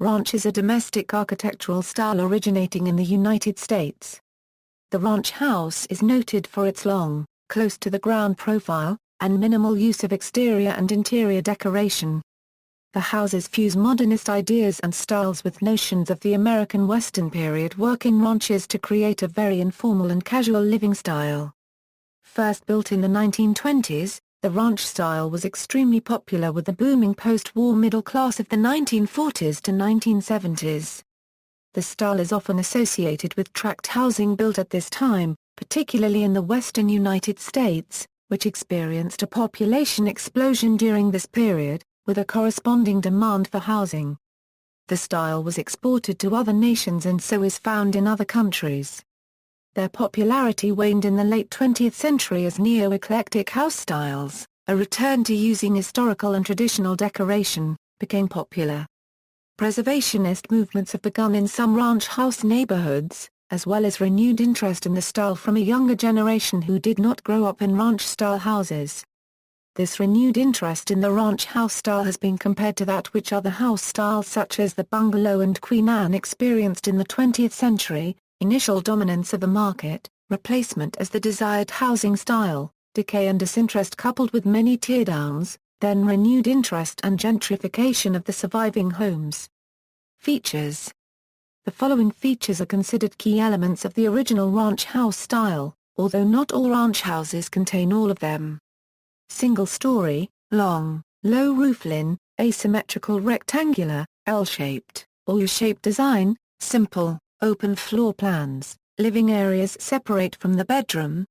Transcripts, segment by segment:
Ranch is a domestic architectural style originating in the United States. The ranch house is noted for its long, close-to-the-ground profile, and minimal use of exterior and interior decoration. The houses fuse modernist ideas and styles with notions of the American Western period working ranches to create a very informal and casual living style. First built in the 1920s, the ranch style was extremely popular with the booming post-war middle class of the 1940s to 1970s. The style is often associated with tract housing built at this time, particularly in the western United States, which experienced a population explosion during this period, with a corresponding demand for housing. The style was exported to other nations and so is found in other countries. Their popularity waned in the late 20th century as neo-eclectic house styles, a return to using historical and traditional decoration, became popular. Preservationist movements have begun in some ranch house neighborhoods, as well as renewed interest in the style from a younger generation who did not grow up in ranch-style houses. This renewed interest in the ranch house style has been compared to that which other house styles such as the bungalow and Queen Anne experienced in the 20th century, initial dominance of the market, replacement as the desired housing style, decay and disinterest coupled with many teardowns, then renewed interest and gentrification of the surviving homes. Features. The following features are considered key elements of the original ranch house style, although not all ranch houses contain all of them. Single-story, long, low roofline, asymmetrical rectangular, L-shaped, or U-shaped design, simple, open floor plans, living areas separate from the bedroom,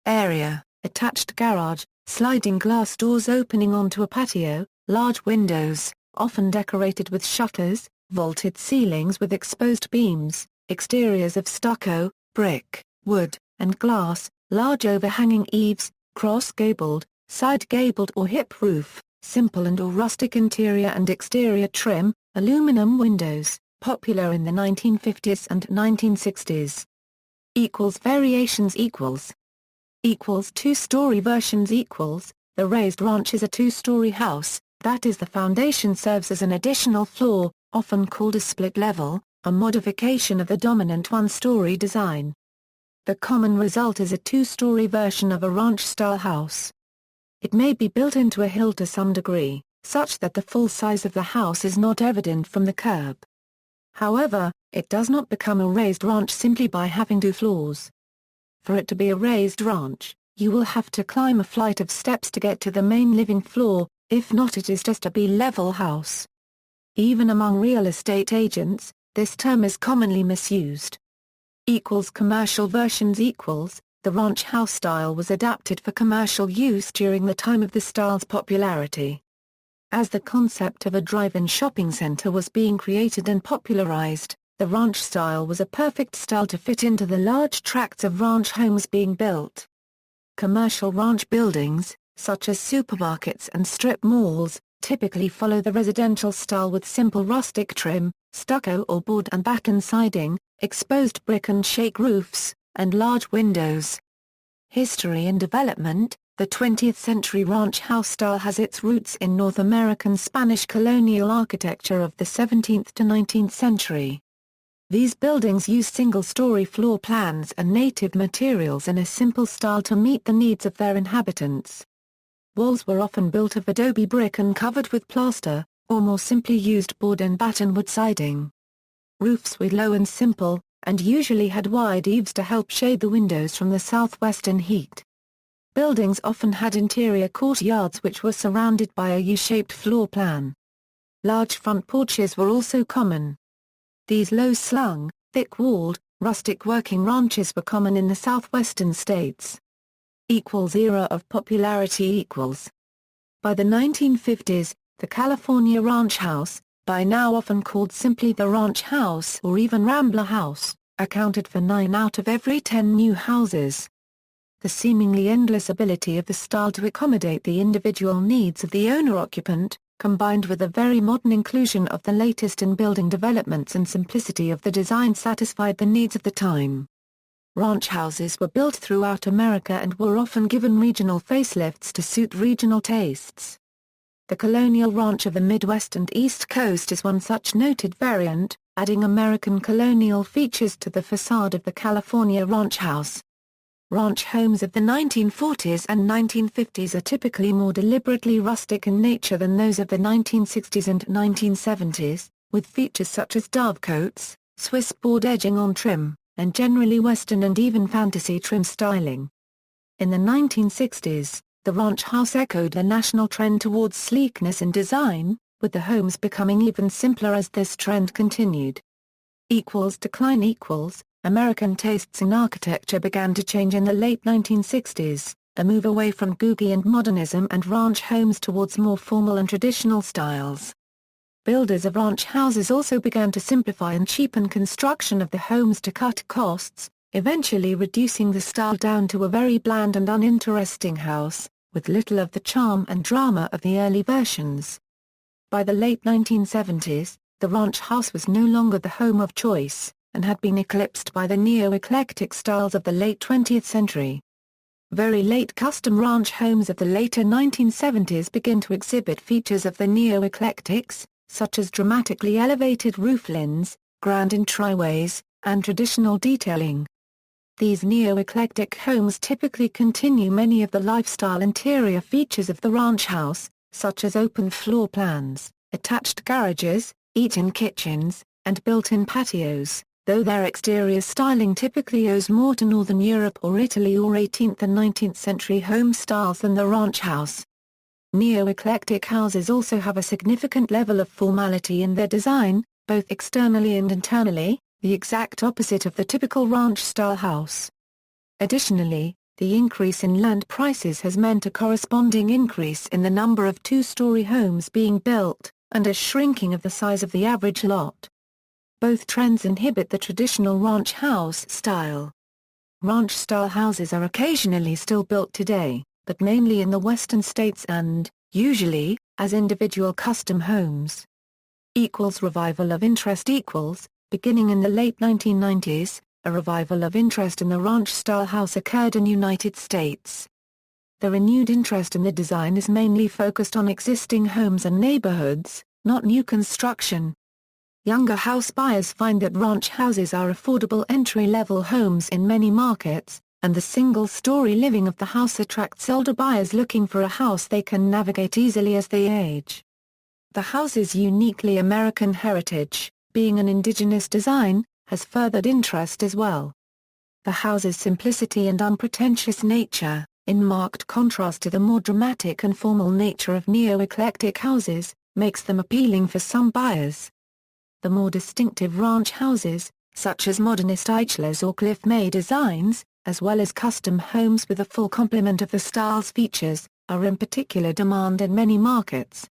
area, attached garage, sliding glass doors opening onto a patio, large windows, often decorated with shutters, vaulted ceilings with exposed beams, exteriors of stucco, brick, wood, and glass, large overhanging eaves, cross-gabled, side-gabled or hip roof, simple and or rustic interior and exterior trim, aluminum windows, popular in the 1950s and 1960s. Variations two-story versions the raised ranch is a two-story house, that is the foundation serves as an additional floor, often called a split level, a modification of the dominant one-story design. The common result is a two-story version of a ranch-style house. It may be built into a hill to some degree, such that the full size of the house is not evident from the curb. However, it does not become a raised ranch simply by having two floors. For it to be a raised ranch, you will have to climb a flight of steps to get to the main living floor, if not it is just a B-level house. Even among real estate agents, this term is commonly misused. Commercial versions the ranch house style was adapted for commercial use during the time of the style's popularity. As the concept of a drive-in shopping center was being created and popularized, the ranch style was a perfect style to fit into the large tracts of ranch homes being built. Commercial ranch buildings, such as supermarkets and strip malls, typically follow the residential style with simple rustic trim, stucco or board and batten siding, exposed brick and shake roofs, and large windows. History and development. The 20th century ranch house style has its roots in North American Spanish colonial architecture of the 17th to 19th century. These buildings use single-story floor plans and native materials in a simple style to meet the needs of their inhabitants. Walls were often built of adobe brick and covered with plaster, or more simply used board and batten wood siding. Roofs were low and simple, and usually had wide eaves to help shade the windows from the southwestern heat. Buildings often had interior courtyards which were surrounded by a U-shaped floor plan. Large front porches were also common. These low-slung, thick-walled, rustic working ranches were common in the southwestern states. Era of popularity. By the 1950s, the California ranch house, by now often called simply the ranch house or even Rambler House, accounted for 9 out of every 10 new houses. The seemingly endless ability of the style to accommodate the individual needs of the owner-occupant, combined with a very modern inclusion of the latest in building developments and simplicity of the design satisfied the needs of the time. Ranch houses were built throughout America and were often given regional facelifts to suit regional tastes. The colonial ranch of the Midwest and East Coast is one such noted variant, adding American colonial features to the facade of the California ranch house. Ranch homes of the 1940s and 1950s are typically more deliberately rustic in nature than those of the 1960s and 1970s, with features such as dovecoats, Swiss board edging on trim, and generally Western and even fantasy trim styling. In the 1960s, the ranch house echoed the national trend towards sleekness in design, with the homes becoming even simpler as this trend continued. Decline. American tastes in architecture began to change in the late 1960s, a move away from googie and modernism and ranch homes towards more formal and traditional styles. Builders of ranch houses also began to simplify and cheapen construction of the homes to cut costs, eventually reducing the style down to a very bland and uninteresting house, with little of the charm and drama of the early versions. By the late 1970s, the ranch house was no longer the home of choice, and had been eclipsed by the neo-eclectic styles of the late 20th century. Very late custom ranch homes of the later 1970s begin to exhibit features of the neo-eclectics, such as dramatically elevated rooflines, grand entryways, and traditional detailing. These neo-eclectic homes typically continue many of the lifestyle interior features of the ranch house, such as open floor plans, attached garages, eat-in kitchens, and built-in patios, though their exterior styling typically owes more to Northern Europe or Italy or 18th and 19th century home styles than the ranch house. Neo-eclectic houses also have a significant level of formality in their design, both externally and internally, the exact opposite of the typical ranch-style house. Additionally, the increase in land prices has meant a corresponding increase in the number of two-story homes being built, and a shrinking of the size of the average lot. Both trends inhibit the traditional ranch house style. Ranch-style houses are occasionally still built today, but mainly in the western states and, usually, as individual custom homes. Revival of interest. Beginning in the late 1990s, a revival of interest in the ranch-style house occurred in United States. The renewed interest in the design is mainly focused on existing homes and neighborhoods, not new construction. Younger house buyers find that ranch houses are affordable entry-level homes in many markets, and the single-story living of the house attracts older buyers looking for a house they can navigate easily as they age. The house's uniquely American heritage, being an indigenous design, has furthered interest as well. The house's simplicity and unpretentious nature, in marked contrast to the more dramatic and formal nature of neo-eclectic houses, makes them appealing for some buyers. The more distinctive ranch houses, such as modernist Eichlers or Cliff May designs, as well as custom homes with a full complement of the style's features, are in particular demand in many markets.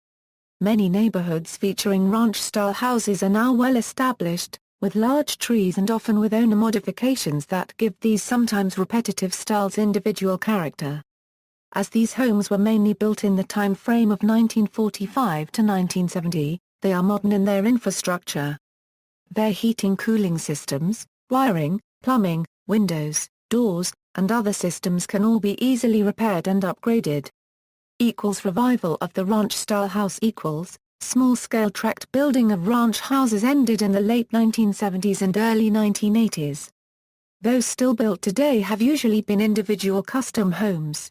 Many neighborhoods featuring ranch-style houses are now well established, with large trees and often with owner modifications that give these sometimes repetitive styles individual character. As these homes were mainly built in the time frame of 1945 to 1970, they are modern in their infrastructure. Their heating-cooling systems, wiring, plumbing, windows, doors, and other systems can all be easily repaired and upgraded. Revival of the ranch-style house. Small-scale tract building of ranch houses ended in the late 1970s and early 1980s. Those still built today have usually been individual custom homes.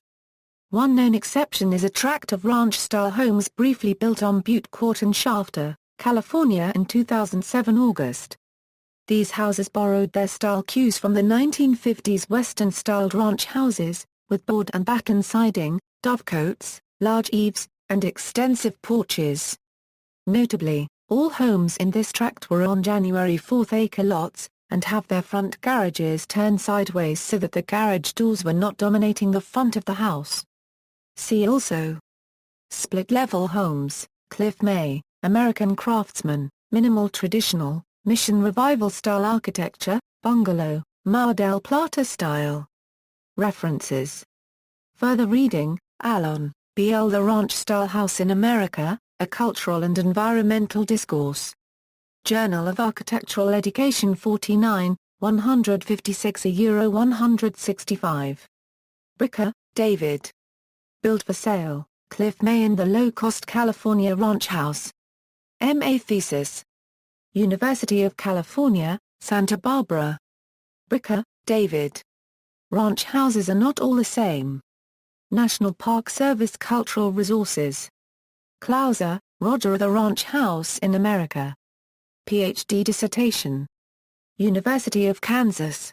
One known exception is a tract of ranch-style homes briefly built on Butte Court in Shafter, California in 2007 August. These houses borrowed their style cues from the 1950s Western-styled ranch houses, with board and batten siding, dovecoats, large eaves, and extensive porches. Notably, all homes in this tract were on January 4 acre lots, and have their front garages turned sideways so that the garage doors were not dominating the front of the house. See also: split-level homes, Cliff May, American Craftsman, Minimal Traditional, Mission Revival Style Architecture, Bungalow, Mar del Plata Style. References. Further reading: Alon, B.L. The Ranch-Style House in America, A Cultural and Environmental Discourse. Journal of Architectural Education 49, 156 165. Bricker, David. Build for Sale, Cliff May and the Low-Cost California Ranch House. M.A. Thesis. University of California, Santa Barbara. Bricker, David. Ranch houses are not all the same. National Park Service Cultural Resources. Clouser, Roger. The Ranch House in America. Ph.D. dissertation. University of Kansas.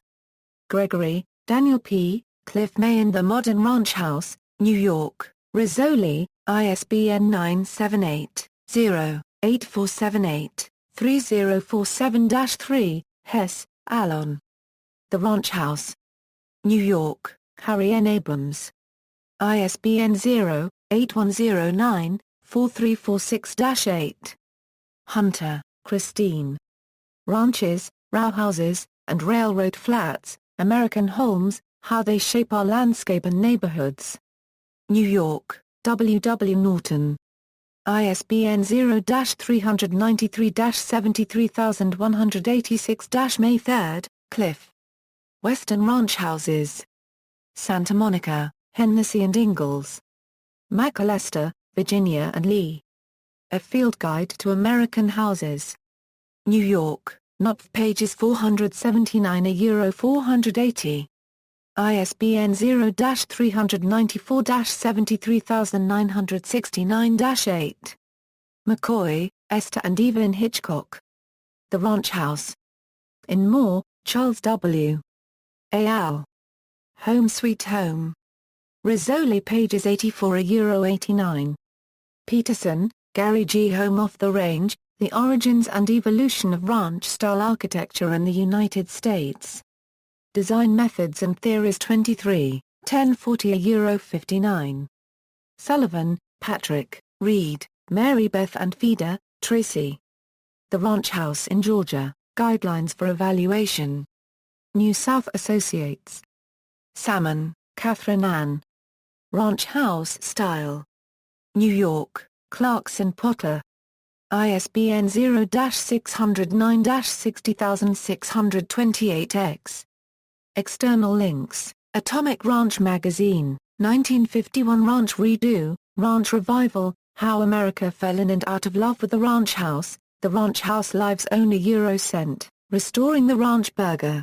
Gregory, Daniel P., Cliff May and the Modern Ranch House, New York, Rizzoli, ISBN 978-0-8478-3047-3, Hess, Alon. The Ranch House. New York, Harry N. Abrams. ISBN 0-8109-4346-8. Hunter, Christine. Ranches, Row Houses, and Railroad Flats, American Homes, How They Shape Our Landscape and Neighborhoods. New York, W. W. Norton. ISBN 0-393-73186-May 3, Cliff. Western Ranch Houses. Santa Monica, Hennessy and Ingalls. McAllister, Virginia and Lee. A Field Guide to American Houses. New York, Knopf pages 479 €480. ISBN 0-394-73969-8. McCoy, Esther and Evelyn Hitchcock. The Ranch House. In Moore, Charles W. A. Al. Home Sweet Home. Rizzoli pages 84 €89. Peterson, Gary G. Home Off the Range, The Origins and Evolution of Ranch-Style Architecture in the United States. Design Methods and Theories 23, 1040 €59. Sullivan, Patrick, Reed, Mary Beth and Feeder, Tracy. The Ranch House in Georgia, Guidelines for Evaluation. New South Associates. Salmon, Catherine Ann. Ranch House Style. New York, Clarkson Potter. ISBN 0-609-60628-X. External links: Atomic Ranch Magazine, 1951. Ranch Redo, Ranch Revival, How America Fell in and Out of Love with the Ranch House, The Ranch House Lives Only Eurocent, Restoring the Ranch Burger.